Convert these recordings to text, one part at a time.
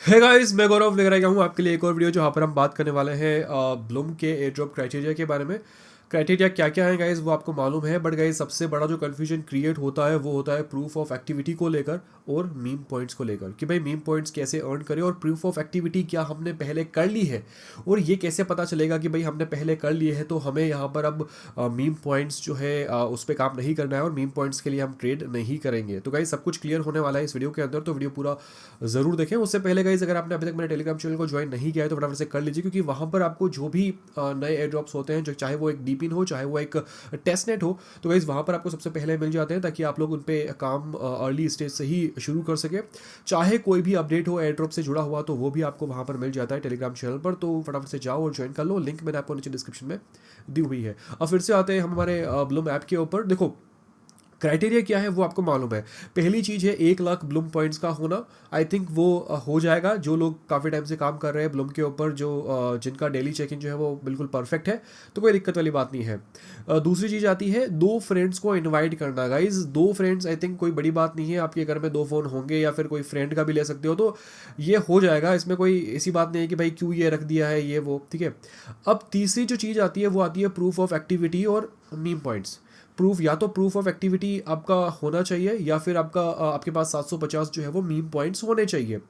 है गाइस, मैं गौरव लेकर आया हूँ आपके लिए एक और वीडियो जहाँ पर हम बात करने वाले हैं ब्लूम के एयर ड्रॉप क्राइटेरिया के बारे में। क्राइटेरिया क्या क्या है गाइस वो आपको मालूम है, बट गाइस सबसे बड़ा जो कन्फ्यूजन क्रिएट होता है वो होता है प्रूफ ऑफ एक्टिविटी को लेकर और मीम पॉइंट्स को लेकर कि भाई मीम पॉइंट्स कैसे अर्न करें और प्रूफ ऑफ एक्टिविटी क्या हमने पहले कर ली है और ये कैसे पता चलेगा कि भाई हमने पहले कर लिए है तो हमें यहाँ पर अब मीम पॉइंट्स जो है उस पर काम नहीं करना है और मीम पॉइंट्स के लिए हम ट्रेड नहीं करेंगे। तो गाइस सब कुछ क्लियर होने वाला है इस वीडियो के अंदर, तो वीडियो पूरा ज़रूर देखें। उससे पहले गाइस अगर आपने अभी तक मेरे टेलीग्राम चैनल को ज्वाइन नहीं किया है तो फटाफट से कर लीजिए, क्योंकि वहाँ पर आपको जो भी नए एयर ड्रॉप्स होते हैं, जो चाहे वो एक डीपिन हो चाहे वो एक टेस्ट नेट हो, तो गाइस वहाँ पर आपको सबसे पहले मिल जाते हैं ताकि आप लोग उन पर काम अर्ली स्टेज से ही शुरू कर सके। चाहे कोई भी अपडेट हो एयर ड्रॉप से जुड़ा हुआ तो वो भी आपको वहाँ पर मिल जाता है टेलीग्राम चैनल पर, तो फटाफट से जाओ और ज्वाइन कर लो। लिंक मैंने आपको नीचे डिस्क्रिप्शन में दी हुई है। अब फिर से आते हैं हम हमारे ब्लूम ऐप के ऊपर। देखो क्राइटेरिया क्या है वो आपको मालूम है। पहली चीज़ है 1 लाख ब्लूम पॉइंट्स का होना। आई थिंक वो हो जाएगा। जो लोग काफ़ी टाइम से काम कर रहे हैं ब्लूम के ऊपर, जो जिनका डेली चेक इन जो है वो बिल्कुल परफेक्ट है, तो कोई दिक्कत वाली बात नहीं है। दूसरी चीज़ आती है 2 फ्रेंड्स को इनवाइट करना। गाइज 2 फ्रेंड्स आई थिंक कोई बड़ी बात नहीं है। आपके घर में 2 फ़ोन होंगे या फिर कोई फ्रेंड का भी ले सकते हो, तो ये हो जाएगा। इसमें कोई ऐसी बात नहीं है कि भाई क्यों ये रख दिया है ये वो, ठीक है। अब तीसरी जो चीज़ आती है वो आती है प्रूफ ऑफ एक्टिविटी और मीम पॉइंट्स। प्रूफ, या तो प्रूफ ऑफ एक्टिविटी आपका होना चाहिए या फिर आपके पास 750 जो है वो मीम पॉइंट्स होने चाहिए।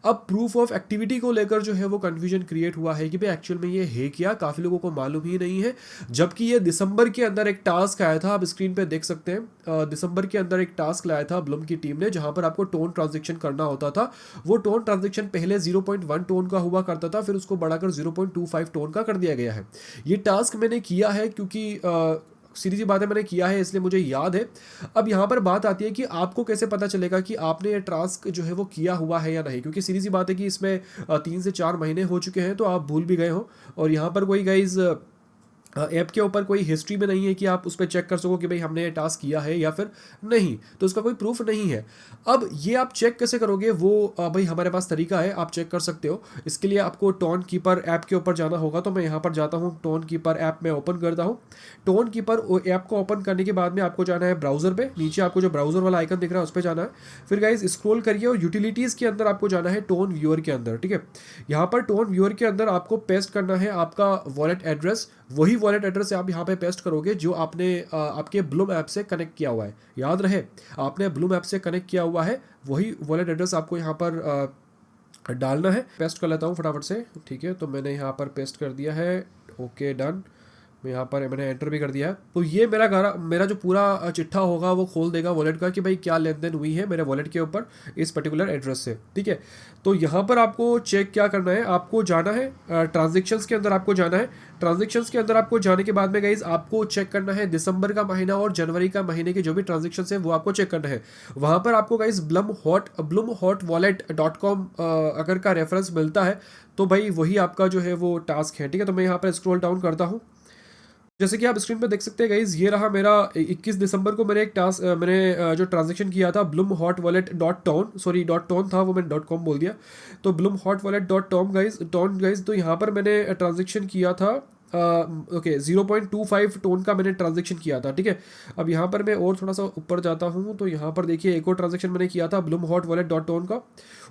अब प्रूफ ऑफ एक्टिविटी को लेकर जो है वो कन्फ्यूजन क्रिएट हुआ है कि भाई एक्चुअल में ये है क्या, काफ़ी लोगों को मालूम ही नहीं है। जबकि ये दिसंबर के अंदर एक टास्क आया था, आप स्क्रीन पे देख सकते हैं। दिसंबर के अंदर एक टास्क लाया था ब्लूम की टीम ने, जहां पर आपको टोन ट्रांजेक्शन करना होता था। वो टोन ट्रांजेक्शन पहले 0.1 टोन का हुआ करता था, फिर उसको बढ़ाकर 0.25 टोन का कर दिया गया है। ये टास्क मैंने किया है क्योंकि सीधी सी बात है, मैंने किया है इसलिए मुझे याद है। अब यहाँ पर बात आती है कि आपको कैसे पता चलेगा कि आपने ये टास्क जो है वो किया हुआ है या नहीं, क्योंकि सीधी सी बात है कि इसमें 3 से 4 महीने हो चुके हैं तो आप भूल भी गए हो। और यहाँ पर कोई गाइज ऐप के ऊपर कोई हिस्ट्री में नहीं है कि आप उस पर चेक कर सको कि भाई हमने ये टास्क किया है या फिर नहीं, तो उसका कोई प्रूफ नहीं है। अब ये आप चेक कैसे करोगे वो भाई हमारे पास तरीका है, आप चेक कर सकते हो। इसके लिए आपको टोन कीपर ऐप के ऊपर जाना होगा, तो मैं यहाँ पर जाता हूँ, टोन कीपर ऐप में ओपन करता हूँ। टोन कीपर ऐप को ओपन करने के बाद में आपको जाना है ब्राउजर पे, नीचे आपको जो ब्राउजर वाला आइकन दिख रहा है उस पर जाना है। फिर गाइज स्क्रॉल करिए और यूटिलिटीज़ के अंदर आपको जाना है टोन व्यूअर के अंदर, ठीक है। यहाँ पर टोन व्यूअर के अंदर आपको पेस्ट करना है आपका वॉलेट एड्रेस। वही वॉलेट एड्रेस आप यहाँ पे पेस्ट करोगे जो आपने आपके ब्लूम ऐप से कनेक्ट किया हुआ है। याद रहे, आपने ब्लूम ऐप से कनेक्ट किया हुआ है, वही वॉलेट एड्रेस आपको यहाँ पर डालना है। पेस्ट कर लेता हूँ फटाफट से, ठीक है। तो मैंने यहाँ पर पेस्ट कर दिया है, ओके डन। मैं यहाँ पर मैंने एंटर भी कर दिया है। तो ये मेरा जो पूरा चिट्ठा होगा वो खोल देगा वॉलेट का कि भाई क्या लेन देन हुई है मेरे वॉलेट के ऊपर इस पर्टिकुलर एड्रेस से, ठीक है। तो यहाँ पर आपको चेक क्या करना है, आपको जाना है ट्रांजेक्शन्स के अंदर, आपको जाना है। ट्रांजेक्शन्स के अंदर आपको जाने के बाद में गाइज आपको चेक करना है दिसंबर का महीना और जनवरी का महीने के जो भी ट्रांजेक्शन है वो आपको चेक करना है। वहाँ पर आपको गाइज blumhotwallet.com अगर का रेफरेंस मिलता है तो भाई वही आपका जो है वो टास्क है, ठीक है। तो मैं यहाँ पर स्क्रॉल डाउन करता हूँ। जैसे कि आप स्क्रीन पे देख सकते हैं गाइज, ये रहा मेरा 21 दिसंबर को मैंने एक टास्क मैंने जो ट्रांजेक्शन किया था bloom hot wallet dot ton, sorry dot ton था वो, मैंने डॉट कॉम बोल दिया। तो bloom hot wallet dot tom guys, ton guys, तो यहाँ पर मैंने ट्रांजेक्शन किया था ओके 0.25 टोन का मैंने ट्रांजेक्शन किया था, ठीक है। अब यहाँ पर मैं और थोड़ा सा ऊपर जाता हूँ तो यहाँ पर देखिए एक और ट्रांजेक्शन मैंने किया था bloom hot wallet dot tone का,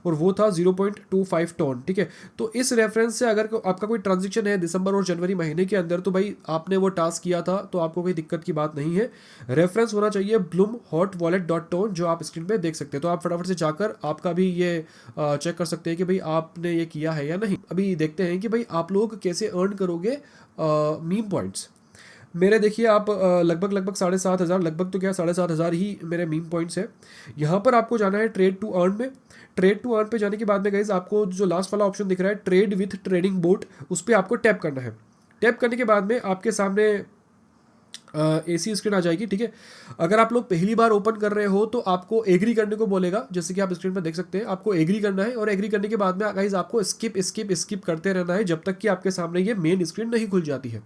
और वो था 0.25 टोन, ठीक है। तो इस रेफरेंस से अगर आपका कोई ट्रांजेक्शन है दिसंबर और जनवरी महीने के अंदर तो भाई आपने वो टास्क किया था तो आपको कोई दिक्कत की बात नहीं है। रेफरेंस होना चाहिए Bloom hot wallet dot tone, जो आप स्क्रीन पे देख सकते हैं। तो आप फटाफट से जाकर आपका भी ये चेक कर सकते हैं कि भाई आपने ये किया है या नहीं। अभी देखते हैं कि भाई आप लोग कैसे अर्न करोगे मीम पॉइंट्स। मेरे देखिए आप लगभग 7,500, लगभग तो क्या 7,500 ही मेरे मीम पॉइंट्स है। यहाँ पर आपको जाना है ट्रेड टू अर्न में। ट्रेड टू अर्न पे जाने के बाद में गाइज आपको जो लास्ट वाला ऑप्शन दिख रहा है ट्रेड विथ ट्रेडिंग बोट, उस पर आपको टैप करना है। टैप करने के बाद में आपके सामने ऐसी स्क्रीन आ जाएगी, ठीक है। अगर आप लोग पहली बार ओपन कर रहे हो तो आपको एग्री करने को बोलेगा, जैसे कि आप स्क्रीन पर देख सकते हैं। आपको एग्री करना है और एग्री करने के बाद में गाइस आपको स्किप स्किप स्किप करते रहना है जब तक कि आपके सामने ये मेन स्क्रीन नहीं खुल जाती है।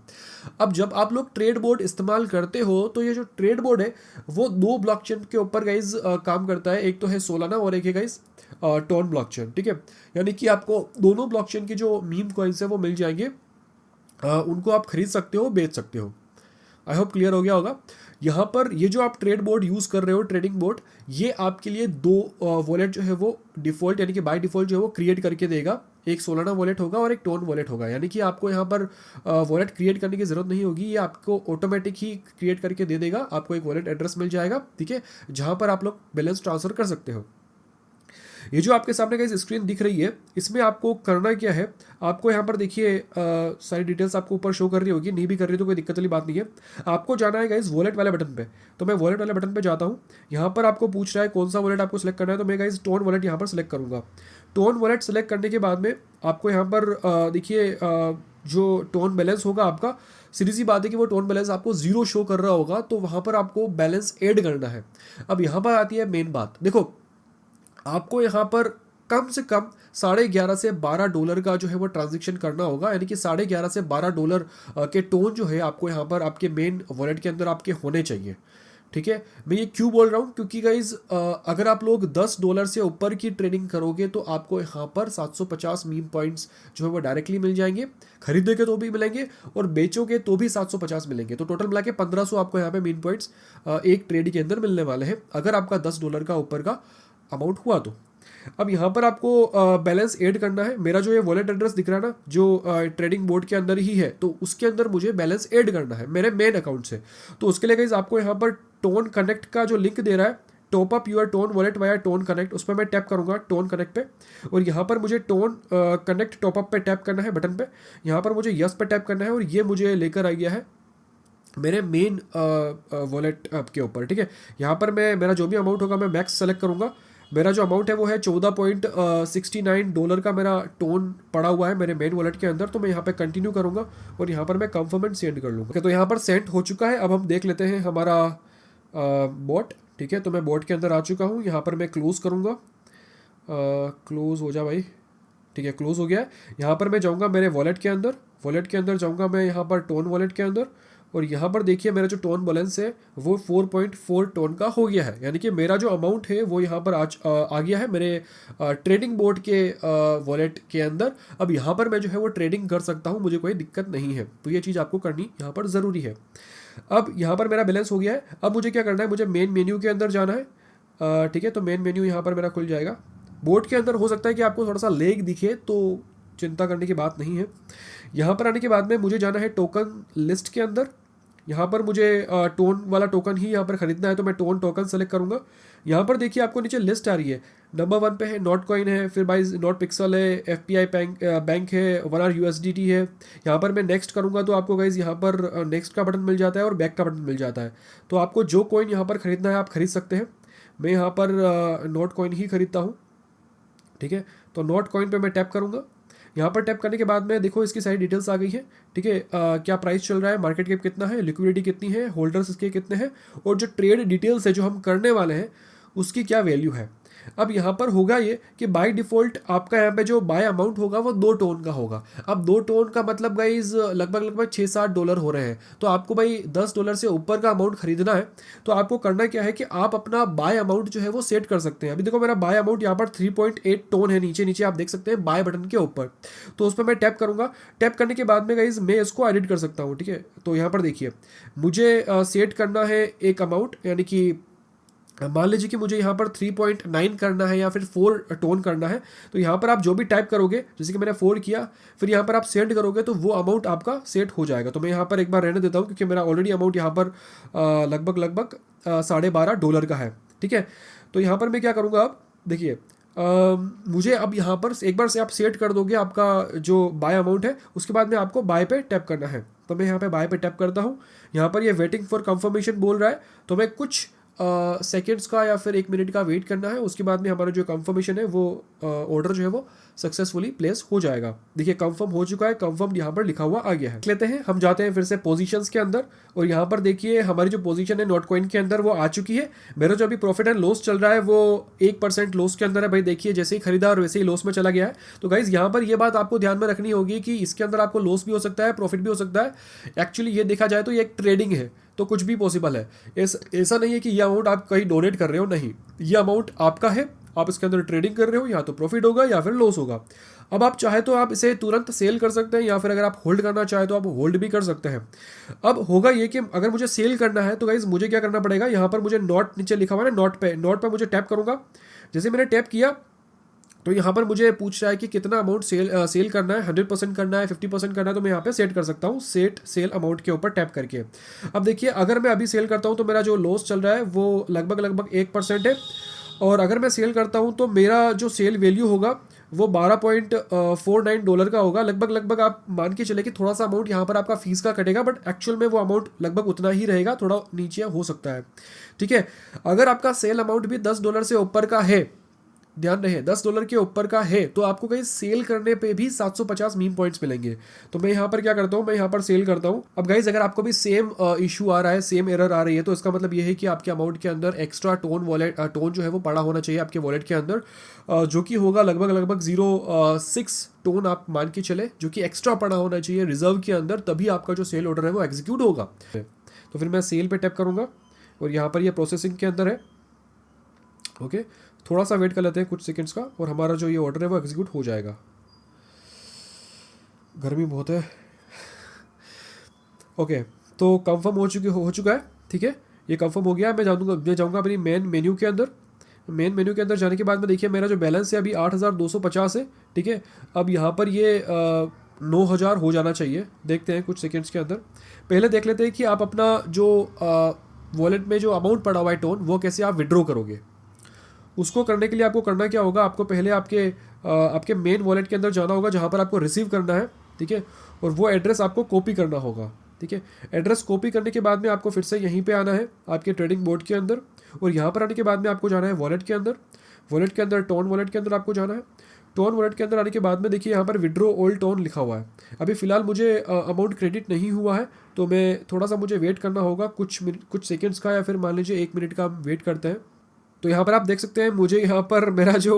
अब जब आप लोग ट्रेड बोर्ड इस्तेमाल करते हो तो ये जो ट्रेड बोर्ड है वो 2 ब्लॉकचेन के ऊपर गाइज काम करता है। एक तो है सोलाना और एक है गाइज टोन ब्लॉकचेन, ठीक है। यानी कि आपको दोनों ब्लॉकचेन के जो मीम कॉइन्स है वो मिल जाएंगे। उनको आप खरीद सकते हो, बेच सकते हो। आई होप क्लियर हो गया होगा। यहाँ पर ये जो आप ट्रेड बोर्ड यूज़ कर रहे हो, ट्रेडिंग बोर्ड, ये आपके लिए दो वॉलेट जो है वो डिफ़ॉल्ट यानी कि बाय डिफ़ॉल्ट जो है वो क्रिएट करके देगा। एक सोलाना वॉलेट होगा और एक टोन वॉलेट होगा, यानी कि आपको यहाँ पर वॉलेट क्रिएट करने की ज़रूरत नहीं होगी, ये आपको ऑटोमेटिक ही क्रिएट करके दे देगा। आपको एक वॉलेट एड्रेस मिल जाएगा, ठीक है, जहाँ पर आप लोग बैलेंस ट्रांसफ़र कर सकते हो। ये जो आपके सामने गाइस स्क्रीन दिख रही है, इसमें आपको करना क्या है, आपको यहाँ पर देखिए सारी डिटेल्स आपको ऊपर शो कर रही होगी, नहीं भी कर रही तो कोई दिक्कत वाली बात नहीं है। आपको जाना है गाइस वॉलेट वाले बटन पे, तो मैं वॉलेट वाले बटन पे जाता हूँ। यहाँ पर आपको पूछ रहा है कौन सा वॉलेट आपको सिलेक्ट करना है, तो मैं गाइस टोन वॉलेट यहाँ पर सिलेक्ट करूँगा। टोन वॉलेट सेलेक्ट करने के बाद में आपको यहाँ पर देखिए जो टोन बैलेंस होगा आपका, सीधी सी बात है कि वो टोन बैलेंस आपको जीरो शो कर रहा होगा, तो वहाँ पर आपको बैलेंस ऐड करना है। अब यहाँ पर आती है मेन बात, देखो आपको यहाँ पर कम से कम $11.5 से $12 का जो है वो ट्रांजेक्शन करना होगा, यानी कि $11.5 से $12 के टोन जो है आपको यहाँ पर आपके मेन वॉलेट के अंदर आपके होने चाहिए, ठीक है। मैं ये क्यों बोल रहा हूँ, क्योंकि गाइज अगर आप लोग $10 से ऊपर की ट्रेडिंग करोगे तो आपको यहाँ पर 750 मीम पॉइंट्स जो है वो डायरेक्टली मिल जाएंगे, खरीदोगे तो भी मिलेंगे और बेचोगे तो भी 750 मिलेंगे, तो टोटल मिला के 1500 आपको यहाँ पे मीम पॉइंट्स एक ट्रेड के अंदर मिलने वाले हैं, अगर आपका $10 का ऊपर का अमाउंट हुआ तो। अब यहाँ पर आपको बैलेंस ऐड करना है। मेरा जो ये वॉलेट एड्रेस दिख रहा है ना, जो ट्रेडिंग बोर्ड के अंदर ही है, तो उसके अंदर मुझे बैलेंस ऐड करना है मेरे मेन अकाउंट से। तो उसके लिए गाइस आपको यहाँ पर टोन कनेक्ट का जो लिंक दे रहा है, top up your ton wallet via ton connect, उस पर मैं टैप करूँगा टोन कनेक्ट पे, और यहाँ पर मुझे टोन कनेक्ट टॉप अप पे टैप करना है बटन पे। यहाँ पर मुझे यस पे टैप करना है और ये मुझे लेकर आ गया है मेरे मेन वॉलेट के ऊपर, ठीक है। यहाँ पर मैं मेरा जो भी अमाउंट होगा मैं मैक्स सेलेक्ट करूँगा। मेरा जो अमाउंट है वो है $14.69 का मेरा टोन पड़ा हुआ है मेरे मेन वॉलेट के अंदर, तो मैं यहाँ पे कंटिन्यू करूँगा और यहाँ पर मैं कंफर्म एंड सेंड कर लूँगा। तो यहाँ पर सेंड हो चुका है। अब हम देख लेते हैं हमारा बॉट, ठीक है। तो मैं बॉट के अंदर आ चुका हूँ, यहाँ पर मैं क्लोज़ करूँगा, क्लोज़ हो जा भाई, ठीक है, क्लोज़ हो गया है। यहाँ पर मैं जाऊँगा मेरे वॉलेट के अंदर जाऊँगा मैं यहाँ पर टोन वॉलेट के अंदर, और यहाँ पर देखिए मेरा जो टोन बैलेंस है वो 4.4 टोन का हो गया है, यानी कि मेरा जो अमाउंट है वो यहाँ पर आ गया है मेरे ट्रेडिंग बोर्ड के वॉलेट के अंदर। अब यहाँ पर मैं जो है वो ट्रेडिंग कर सकता हूँ, मुझे कोई दिक्कत नहीं है, तो ये चीज़ आपको करनी यहाँ पर ज़रूरी है। अब यहाँ पर मेरा बैलेंस हो गया है। अब मुझे क्या करना है, मुझे मेन मेन्यू के अंदर जाना है, ठीक है। तो मेन मेन्यू यहाँ पर मेरा खुल जाएगा। बोर्ड के अंदर हो सकता है कि आपको थोड़ा सा लेग दिखे, तो चिंता करने की बात नहीं है। यहाँ पर आने के बाद में मुझे जाना है टोकन लिस्ट के अंदर। यहाँ पर मुझे टोन वाला टोकन ही यहाँ पर खरीदना है, तो मैं टोन टोकन सेलेक्ट करूँगा। यहाँ पर देखिए आपको नीचे लिस्ट आ रही है, नंबर 1 पे है नॉट कॉइन है, फिर बाई नॉट पिक्सल है, FPI बैंक है, 1 USDT है। यहाँ पर मैं नेक्स्ट करूँगा तो आपको गाइज यहाँ पर नेक्स्ट का बटन मिल जाता है और बैक का बटन मिल जाता है, तो आपको जो कॉइन यहाँ पर खरीदना है आप खरीद सकते हैं। मैं यहाँ पर नॉट कॉइन ही खरीदता हूँ, ठीक है। तो नॉट कॉइन पे मैं टैप करूँगा। यहाँ पर टैप करने के बाद में देखो इसकी सारी डिटेल्स आ गई है, ठीक है। क्या प्राइस चल रहा है, मार्केट कैप कितना है, लिक्विडिटी कितनी है, होल्डर्स इसके कितने हैं, और जो ट्रेड डिटेल्स है जो हम करने वाले हैं उसकी क्या वैल्यू है। अब यहाँ पर होगा ये कि बाय डिफ़ॉल्ट आपका यहाँ पे जो बाय अमाउंट होगा वो 2 टोन का होगा। अब 2 टोन का मतलब गाइज लगभग $6-7 हो रहे हैं, तो आपको भाई $10 से ऊपर का अमाउंट खरीदना है, तो आपको करना क्या है कि आप अपना बाय अमाउंट जो है वो सेट कर सकते हैं। अभी देखो मेरा बाय अमाउंट यहाँ पर 3.8 टोन है, नीचे आप देख सकते हैं बाय बटन के ऊपर, तो उस पर मैं टैप करूँगा। टैप करने के बाद में गाइज मैं इसको एडिट कर सकता हूँ, ठीक है। तो यहाँ पर देखिए मुझे सेट करना है एक अमाउंट, यानी कि मान लीजिए कि मुझे यहाँ पर 3.9 करना है या फिर 4 टोन करना है, तो यहाँ पर आप जो भी टाइप करोगे, जैसे कि मैंने 4 किया, फिर यहाँ पर आप सेंड करोगे तो वो अमाउंट आपका सेट हो जाएगा। तो मैं यहाँ पर एक बार रहने देता हूँ क्योंकि मेरा ऑलरेडी अमाउंट यहाँ पर लगभग $12.5 का है, ठीक है। तो यहाँ पर मैं क्या करूँगा, अब देखिए मुझे अब यहाँ पर एक बार से आप सेट कर दोगे आपका जो बाय अमाउंट है, उसके बाद में आपको बाय पे टैप करना है। तो मैं यहाँ पे बाय पे टैप करता हूँ। यहाँ पर ये वेटिंग फॉर कंफर्मेशन बोल रहा है, तो मैं कुछ सेकेंड्स का या फिर 1 मिनट का वेट करना है। उसके बाद में हमारा जो कंफर्मेशन है वो ऑर्डर जो है वो सक्सेसफुली प्लेस हो जाएगा। देखिए कंफर्म हो चुका है, कंफर्म यहाँ पर लिखा हुआ आ गया है। लेते हैं, हम जाते हैं फिर से पोजीशंस के अंदर, और यहाँ पर देखिए हमारी जो पोजीशन है नॉट कॉइन के अंदर वो आ चुकी है। मेरा जो अभी प्रॉफिट एंड लॉस चल रहा है वो 1% लॉस के अंदर है भाई। देखिए जैसे ही खरीदा और वैसे ही लॉस में चला गया है। तो गाइज यहाँ पर ये बात आपको ध्यान में रखनी होगी कि इसके अंदर आपको लॉस भी हो सकता है, प्रॉफिट भी हो सकता है। एक्चुअली ये देखा जाए तो ये एक ट्रेडिंग है, तो कुछ भी पॉसिबल है। ऐसा नहीं है कि ये अमाउंट आप कहीं डोनेट कर रहे हो, नहीं, ये अमाउंट आपका है, आप इसके अंदर ट्रेडिंग कर रहे हो, या तो प्रॉफिट होगा या फिर लॉस होगा। अब आप चाहे तो आप इसे तुरंत सेल कर सकते हैं, या फिर अगर आप होल्ड करना चाहे तो आप होल्ड भी कर सकते हैं। अब होगा ये कि अगर मुझे सेल करना है तो गाइज मुझे क्या करना पड़ेगा, यहाँ पर मुझे नॉट नीचे लिखा हुआ है ना, नॉट पे मुझे टैप करूँगा। जैसे मैंने टैप किया तो यहाँ पर मुझे पूछ रहा है कि कितना अमाउंट सेल करना है, 100% करना है, 50% करना है, तो मैं यहाँ पे सेट कर सकता हूँ, सेट सेल अमाउंट के ऊपर टैप करके। अब देखिए अगर मैं अभी सेल करता हूँ तो मेरा जो लॉस चल रहा है वो लगभग 1% है, और अगर मैं सेल करता हूँ तो मेरा जो सेल वैल्यू होगा वो $12.49 का होगा। लगभग आप मान के चले कि थोड़ा सा अमाउंट यहाँ पर आपका फीस का कटेगा, बट एक्चुअल में वो अमाउंट लगभग उतना ही रहेगा, थोड़ा नीचे हो सकता है। ठीक है, अगर आपका सेल अमाउंट भी $10 से ऊपर का है, ध्यान रहे $10 के ऊपर का है, तो आपको कहीं सेल करने पे भी 750 मीम पॉइंट्स मिलेंगे। तो मैं यहाँ पर क्या करता हूँ, मैं यहाँ पर सेल करता हूँ। अब गाइज अगर आपको भी सेम इशू आ रहा है, सेम एरर आ रही है, तो इसका मतलब ये है कि आपके अमाउंट के अंदर एक्स्ट्रा टोन जो है वो पड़ा होना चाहिए आपके वॉलेट के अंदर, जो कि होगा लगभग 0.6 टोन आप मान के चले, जो कि एक्स्ट्रा पड़ा होना चाहिए रिजर्व के अंदर, तभी आपका जो सेल ऑर्डर है वो एग्जीक्यूट होगा। तो फिर मैं सेल पे टैप करूँगा और यहाँ पर ये प्रोसेसिंग के अंदर है। ओके, थोड़ा सा वेट कर लेते हैं कुछ सेकंड्स का, और हमारा जो ये ऑर्डर है वो एग्जीक्यूट हो जाएगा। गर्मी बहुत है। ओके, तो कंफर्म हो चुका है। ठीक है, ये कंफर्म हो गया है। मैं जाऊँगा अपनी मेन मेन्यू के अंदर। मेन मेन्यू के अंदर जाने के बाद में देखिए मेरा जो बैलेंस है अभी 8,250 है। ठीक है, अब यहाँ पर ये 9,000 हो जाना चाहिए। देखते हैं कुछ सेकंड्स के अंदर। पहले देख लेते हैं कि आप अपना जो वॉलेट में जो अमाउंट पड़ा हुआ है टोन, वो कैसे आप विड्रॉ करोगे। उसको करने के लिए आपको करना क्या होगा, आपको पहले आपके मेन वॉलेट के अंदर जाना होगा जहाँ पर आपको रिसीव करना है। ठीक है, और वो एड्रेस आपको कॉपी करना होगा। ठीक है, एड्रेस कॉपी करने के बाद में आपको फिर से यहीं पे आना है आपके ट्रेडिंग बोर्ड के अंदर, और यहाँ पर आने के बाद में आपको जाना है वॉलेट के अंदर। वॉलेट के अंदर टोन वॉलेट के अंदर आपको जाना है। टोन वॉलेट के अंदर आने के बाद में देखिए यहाँ पर विड्रॉ ऑल टोन लिखा हुआ है। अभी फ़िलहाल मुझे अमाउंट क्रेडिट नहीं हुआ है, तो मैं थोड़ा सा मुझे वेट करना होगा कुछ सेकेंड्स का, या फिर मान लीजिए 1 मिनट का हम वेट करते हैं। तो यहाँ पर आप देख सकते हैं मुझे यहाँ पर मेरा जो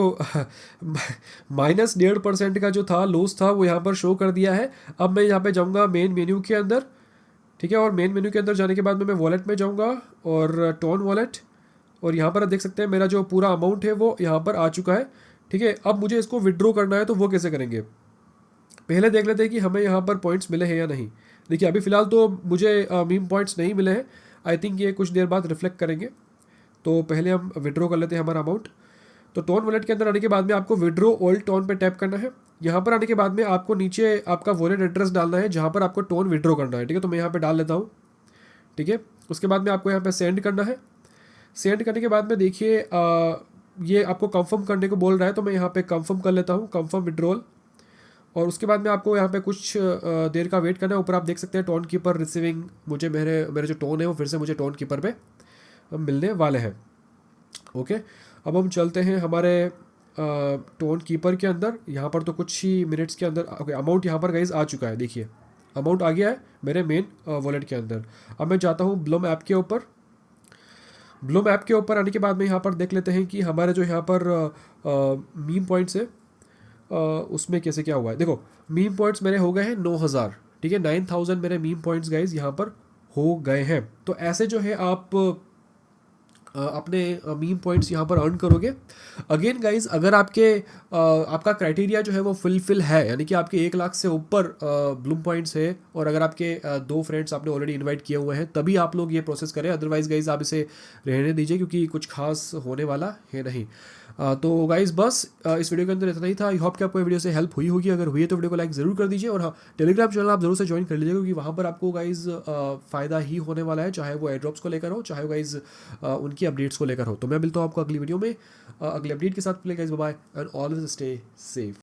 -1.5% का जो था लॉस था वो यहाँ पर शो कर दिया है। अब मैं यहाँ पे जाऊँगा मेन मेन्यू के अंदर। ठीक है, और मेन मेन्यू के अंदर जाने के बाद में मैं वॉलेट में जाऊँगा और टोन वॉलेट, और यहाँ पर आप देख सकते हैं मेरा जो पूरा अमाउंट है वो यहाँ पर आ चुका है। ठीक है, अब मुझे इसको विड्रॉ करना है, तो वो कैसे करेंगे पहले देख लेते हैं कि हमें यहाँ पर पॉइंट्स मिले हैं या नहीं। देखिए अभी फ़िलहाल तो मुझे मीम पॉइंट्स नहीं मिले हैं, आई थिंक ये कुछ देर बाद रिफ्लेक्ट करेंगे। तो पहले हम विड्रॉ कर लेते हैं हमारा अमाउंट। तो टोन वॉलेट के अंदर आने के बाद में आपको विड्रॉ ऑल टोन पे टैप करना है। यहाँ पर आने के बाद में आपको नीचे आपका वॉलेट एड्रेस डालना है जहाँ पर आपको टोन विड्रॉ करना है। ठीक है, तो मैं यहाँ पे डाल लेता हूँ। ठीक है, उसके बाद में आपको यहाँ पे सेंड करना है। सेंड करने के बाद में देखिए ये आपको कंफर्म करने को बोल रहा है, तो मैं यहाँ पे कंफर्म कर लेता हूँ, कंफर्म विड्रॉल। और उसके बाद में आपको यहाँ पे कुछ देर का वेट करना है। ऊपर आप देख सकते हैं टोन कीपर रिसीविंग, मुझे मेरे जो टोन है वो फिर से मुझे टोन कीपर पे मिलने वाले हैं। ओके, अब हम चलते हैं हमारे टोन कीपर के अंदर। यहाँ पर तो कुछ ही मिनट्स के अंदर ओके अमाउंट यहाँ पर गाइज आ चुका है। देखिए अमाउंट आ गया है मेरे मेन वॉलेट के अंदर। अब मैं जाता हूँ ब्लूम ऐप के ऊपर। ब्लूम ऐप के ऊपर आने के बाद में यहाँ पर देख लेते हैं कि हमारे जो यहाँ पर मीम पॉइंट्स है उसमें कैसे क्या हुआ है। देखो मीम पॉइंट्स मेरे हो गए हैं 9,000। ठीक है, 9,000 मेरे मीम पॉइंट्स गाइज यहाँ पर हो गए हैं। तो ऐसे जो है आप अपने मीम पॉइंट्स यहाँ पर अर्न करोगे। अगेन गाइज अगर आपका क्राइटेरिया जो है वो फुलफिल है, यानी कि आपके 1 लाख से ऊपर ब्लूम पॉइंट्स है, और अगर आपके 2 फ्रेंड्स आपने ऑलरेडी इनवाइट किए हुए हैं, तभी आप लोग ये प्रोसेस करें। अदरवाइज गाइज आप इसे रहने दीजिए, क्योंकि कुछ खास होने वाला है नहीं। तो गाइज बस इस वीडियो के अंदर इतना ही था। आई होप कि आपको वीडियो से हेल्प हुई होगी। अगर हुई है तो वीडियो को लाइक ज़रूर कर दीजिए, और हाँ टेलीग्राम चैनल आप जरूर से ज्वाइन कर लीजिए, क्योंकि वहाँ पर आपको गाइज फ़ायदा ही होने वाला है, चाहे वो एयरड्रॉप्स को लेकर हो, चाहे वो गाइज उनकी अपडेट्स को लेकर हो। तो मैं मिलता हूँ आपको अगली वीडियो में अगले अपडेट के साथ। Play guys, bye and always stay safe.